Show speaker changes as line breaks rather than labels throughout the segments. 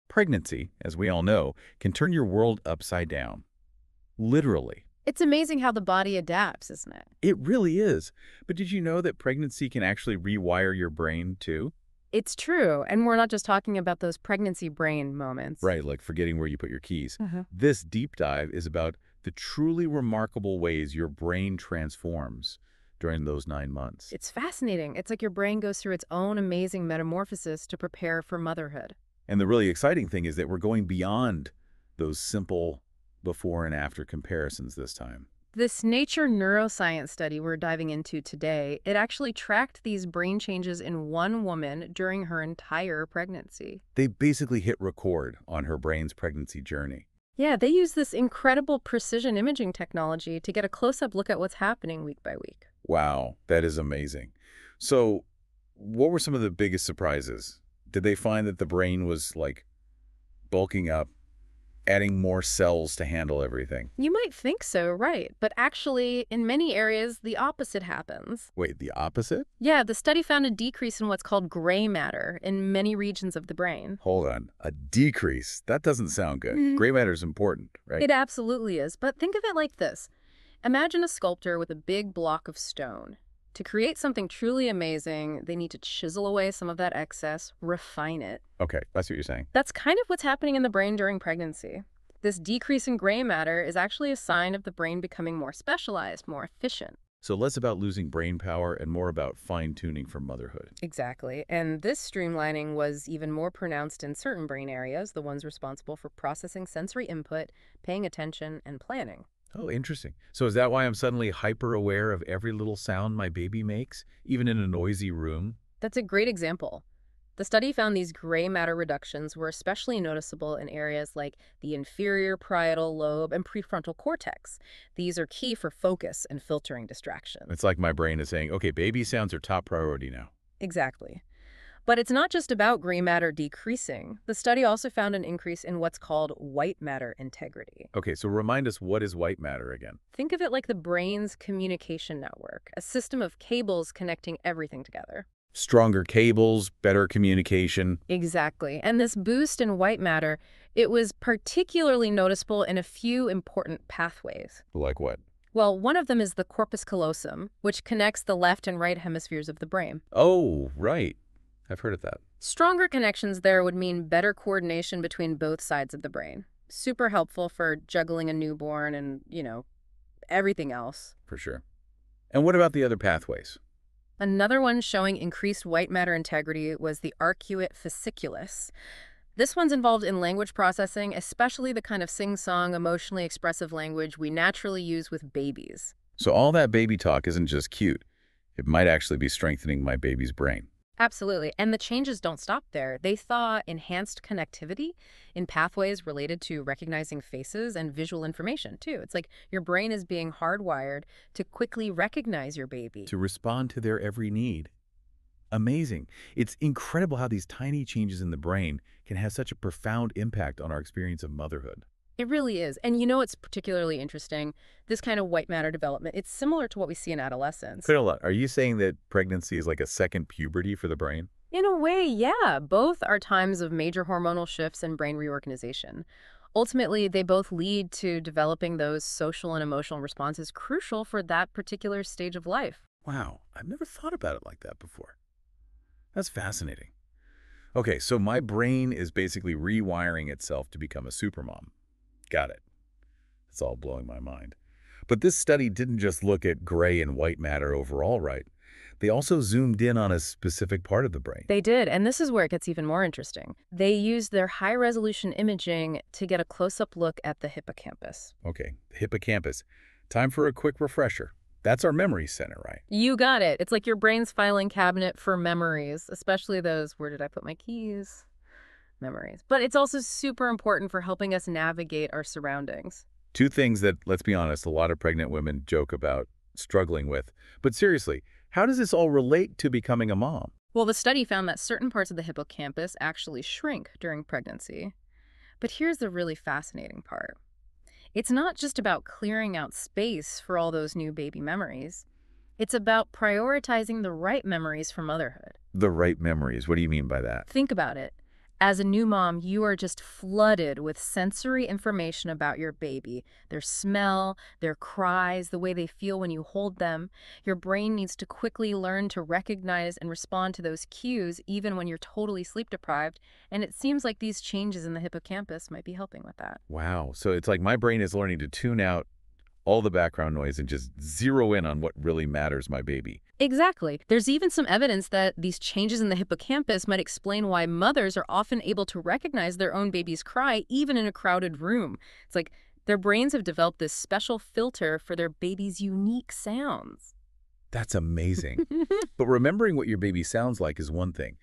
Pregnancy, as we all know, can turn your world upside down. Literally.
It's amazing how the body adapts, isn't it?
It really is. But did you know that pregnancy can actually rewire your brain, too?
It's true, and we're not just talking about those pregnancy brain moments.
Right, like forgetting where you put your keys.
Uh-huh.
This deep dive is about the truly remarkable ways your brain transforms during those 9 months.
It's fascinating. It's like your brain goes through its own amazing metamorphosis to prepare for motherhood.
And the really exciting thing is that we're going beyond those simple before and after comparisons this time.
This Nature neuroscience study we're diving into today, it actually tracked these brain changes in one woman during her entire pregnancy.
They basically hit record on her brain's pregnancy journey.
Yeah, they use this incredible precision imaging technology to get a close-up look at what's happening week by week.
Wow, that is amazing. So, what were some of the biggest surprises? Did they find that the brain was, like, bulking up, adding more cells to handle everything?
You might think so, right? But actually, in many areas, the opposite happens.
Wait, the opposite?
Yeah, the study found a decrease in what's called gray matter in many regions of the brain.
Hold on. A decrease? That doesn't sound good. Gray matter is important, right?
It absolutely is, but think of it like this. Imagine a sculptor with a big block of stone. To create something truly amazing, they need to chisel away some of that excess, refine it.
Okay, that's what you're saying.
That's kind of what's happening in the brain during pregnancy. This decrease in gray matter is actually a sign of the brain becoming more specialized, more efficient.
So less about losing brain power and more about fine-tuning for motherhood.
Exactly. And this streamlining was even more pronounced in certain brain areas, the ones responsible for processing sensory input, paying attention, and planning.
Oh, interesting. So is that why I'm suddenly hyper-aware of every little sound my baby makes, even in a noisy room?
That's a great example. The study found these gray matter reductions were especially noticeable in areas like the inferior parietal lobe and prefrontal cortex. These are key for focus and filtering distractions.
It's like my brain is saying, okay, baby sounds are top priority now.
Exactly. But it's not just about gray matter decreasing. The study also found an increase in what's called white matter integrity.
Okay, so remind us, what is white matter again?
Think of it like the brain's communication network, a system of cables connecting everything together.
Stronger cables, better communication.
Exactly. And this boost in white matter, it was particularly noticeable in a few important pathways.
Like what?
Well, one of them is the corpus callosum, which connects the left and right hemispheres of the brain.
Oh, right. I've heard of that.
Stronger connections there would mean better coordination between both sides of the brain. Super helpful for juggling a newborn and, everything else.
For sure. And what about the other pathways?
Another one showing increased white matter integrity was the arcuate fasciculus. This one's involved in language processing, especially the kind of sing-song, emotionally expressive language we naturally use with babies.
So all that baby talk isn't just cute. It might actually be strengthening my baby's brain.
Absolutely. And the changes don't stop there. They saw enhanced connectivity in pathways related to recognizing faces and visual information, too. It's like your brain is being hardwired to quickly recognize your baby.
To respond to their every need. Amazing. It's incredible how these tiny changes in the brain can have such a profound impact on our experience of motherhood.
It really is. And it's particularly interesting, this kind of white matter development. It's similar to what we see in adolescence.
Clear a lot. Are you saying that pregnancy is like a second puberty for the brain?
In a way, yeah. Both are times of major hormonal shifts and brain reorganization. Ultimately, they both lead to developing those social and emotional responses crucial for that particular stage of life.
Wow, I've never thought about it like that before. That's fascinating. Okay, so my brain is basically rewiring itself to become a supermom. Got it. It's all blowing my mind. But this study didn't just look at gray and white matter overall, right? They also zoomed in on a specific part of the brain.
They did, and this is where it gets even more interesting. They used their high-resolution imaging to get a close-up look at the hippocampus.
Okay, the hippocampus. Time for a quick refresher. That's our memory center, right?
You got it. It's like your brain's filing cabinet for memories, especially those, where did I put my keys? Memories. But it's also super important for helping us navigate our surroundings.
Two things that, let's be honest, a lot of pregnant women joke about struggling with. But seriously, how does this all relate to becoming a mom?
Well, the study found that certain parts of the hippocampus actually shrink during pregnancy. But here's the really fascinating part. It's not just about clearing out space for all those new baby memories. It's about prioritizing the right memories for motherhood.
The right memories. What do you mean by that?
Think about it. As a new mom, you are just flooded with sensory information about your baby. Their smell, their cries, the way they feel when you hold them. Your brain needs to quickly learn to recognize and respond to those cues even when you're totally sleep deprived, and it seems like these changes in the hippocampus might be helping with that.
Wow. So it's like my brain is learning to tune out all the background noise and just zero in on what really matters my baby.
Exactly. There's even some evidence that these changes in the hippocampus might explain why mothers are often able to recognize their own baby's cry even in a crowded room. It's like their brains have developed this special filter for their baby's unique sounds.
That's amazing. But remembering what your baby sounds like is one thing.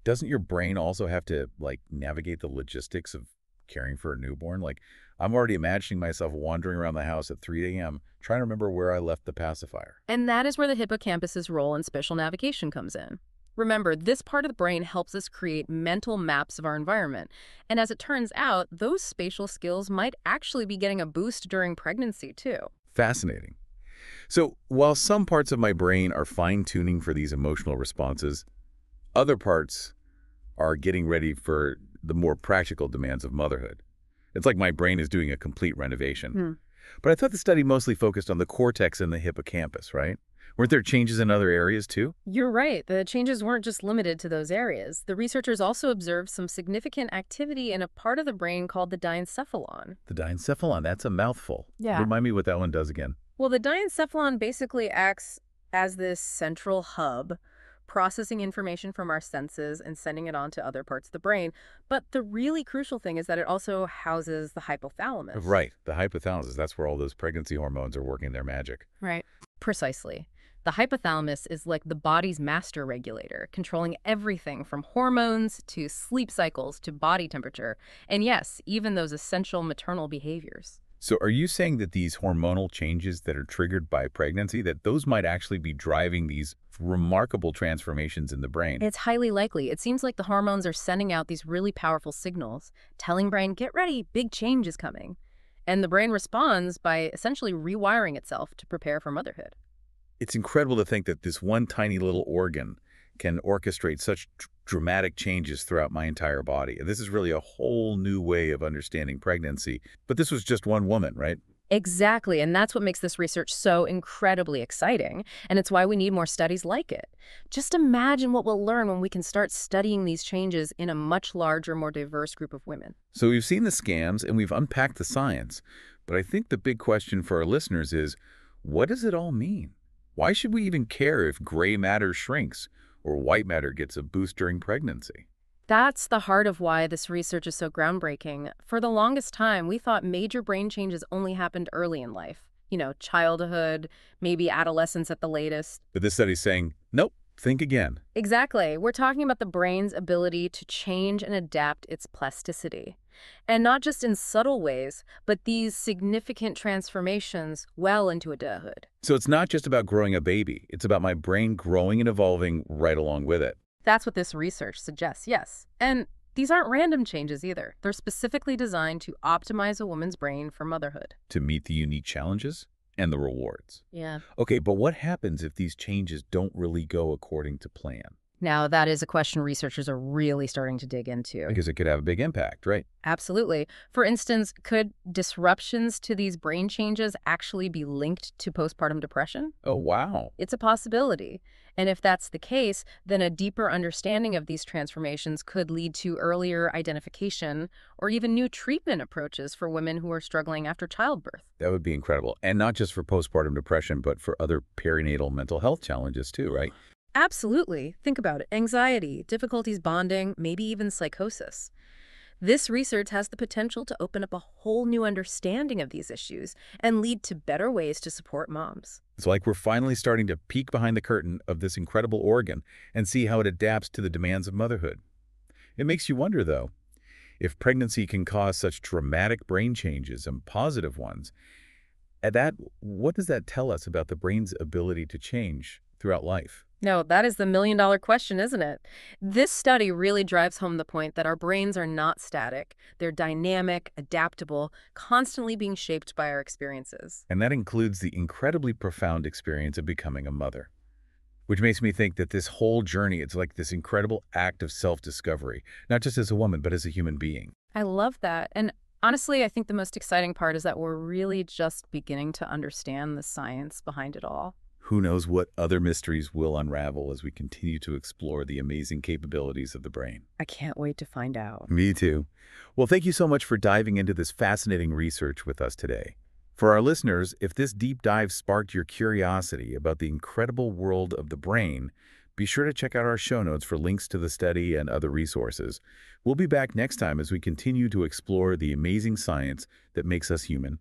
Doesn't your brain also have to, like, navigate the logistics of caring for a newborn? Like, I'm already imagining myself wandering around the house at 3 a.m. trying to remember where I left the pacifier.
And that is where the hippocampus's role in spatial navigation comes in. Remember, this part of the brain helps us create mental maps of our environment. And as it turns out, those spatial skills might actually be getting a boost during pregnancy, too.
Fascinating. So while some parts of my brain are fine-tuning for these emotional responses, other parts are getting ready for the more practical demands of motherhood. It's like my brain is doing a complete renovation. But I thought the study mostly focused on the cortex and the hippocampus, right? Weren't there changes in other areas too?
You're right. The changes weren't just limited to those areas. The researchers also observed some significant activity in a part of the brain called the diencephalon.
The diencephalon, that's a mouthful.
Yeah.
Remind me what that one does again.
Well, the diencephalon basically acts as this central hub, processing information from our senses and sending it on to other parts of the brain. But the really crucial thing is that it also houses the hypothalamus.
Right, the hypothalamus, that's where all those pregnancy hormones are working their magic.
Right. Precisely. The hypothalamus is like the body's master regulator, controlling everything from hormones to sleep cycles to body temperature. And yes, even those essential maternal behaviors.
So are you saying that these hormonal changes that are triggered by pregnancy, that those might actually be driving these remarkable transformations in the brain?
It's highly likely. It seems like the hormones are sending out these really powerful signals, telling brain, get ready, big change is coming. And the brain responds by essentially rewiring itself to prepare for motherhood.
It's incredible to think that this one tiny little organ can orchestrate such dramatic changes throughout my entire body. This is really a whole new way of understanding pregnancy. But this was just one woman, right?
Exactly, and that's what makes this research so incredibly exciting, and it's why we need more studies like it. Just imagine what we'll learn when we can start studying these changes in a much larger, more diverse group of women.
So we've seen the scams and we've unpacked the science. But I think the big question for our listeners is, what does it all mean? Why should we even care if gray matter shrinks or white matter gets a boost during pregnancy?
That's the heart of why this research is so groundbreaking. For the longest time, we thought major brain changes only happened early in life. You know, childhood, maybe adolescence at the latest.
But this study's saying, nope, think again.
Exactly. We're talking about the brain's ability to change and adapt its plasticity. And not just in subtle ways, but these significant transformations well into adulthood.
So it's not just about growing a baby. It's about my brain growing and evolving right along with it.
That's what this research suggests, yes. And these aren't random changes either. They're specifically designed to optimize a woman's brain for motherhood.
To meet the unique challenges and the rewards.
Yeah.
Okay, but what happens if these changes don't really go according to plan?
Now, that is a question researchers are really starting to dig into.
Because it could have a big impact, right?
Absolutely. For instance, could disruptions to these brain changes actually be linked to postpartum depression?
Oh, wow.
It's a possibility. And if that's the case, then a deeper understanding of these transformations could lead to earlier identification or even new treatment approaches for women who are struggling after childbirth.
That would be incredible. And not just for postpartum depression, but for other perinatal mental health challenges too, right?
Absolutely. Think about it. Anxiety, difficulties bonding, maybe even psychosis. This research has the potential to open up a whole new understanding of these issues and lead to better ways to support moms.
It's like we're finally starting to peek behind the curtain of this incredible organ and see how it adapts to the demands of motherhood. It makes you wonder, though, if pregnancy can cause such dramatic brain changes and positive ones, what does that tell us about the brain's ability to change throughout life?
No, that is the million-dollar question, isn't it? This study really drives home the point that our brains are not static. They're dynamic, adaptable, constantly being shaped by our experiences.
And that includes the incredibly profound experience of becoming a mother. Which makes me think that this whole journey, it's like this incredible act of self-discovery, not just as a woman, but as a human being.
I love that. And honestly, I think the most exciting part is that we're really just beginning to understand the science behind it all.
Who knows what other mysteries will unravel as we continue to explore the amazing capabilities of the brain.
I can't wait to find out.
Me too. Well, thank you so much for diving into this fascinating research with us today. For our listeners, if this deep dive sparked your curiosity about the incredible world of the brain, be sure to check out our show notes for links to the study and other resources. We'll be back next time as we continue to explore the amazing science that makes us human.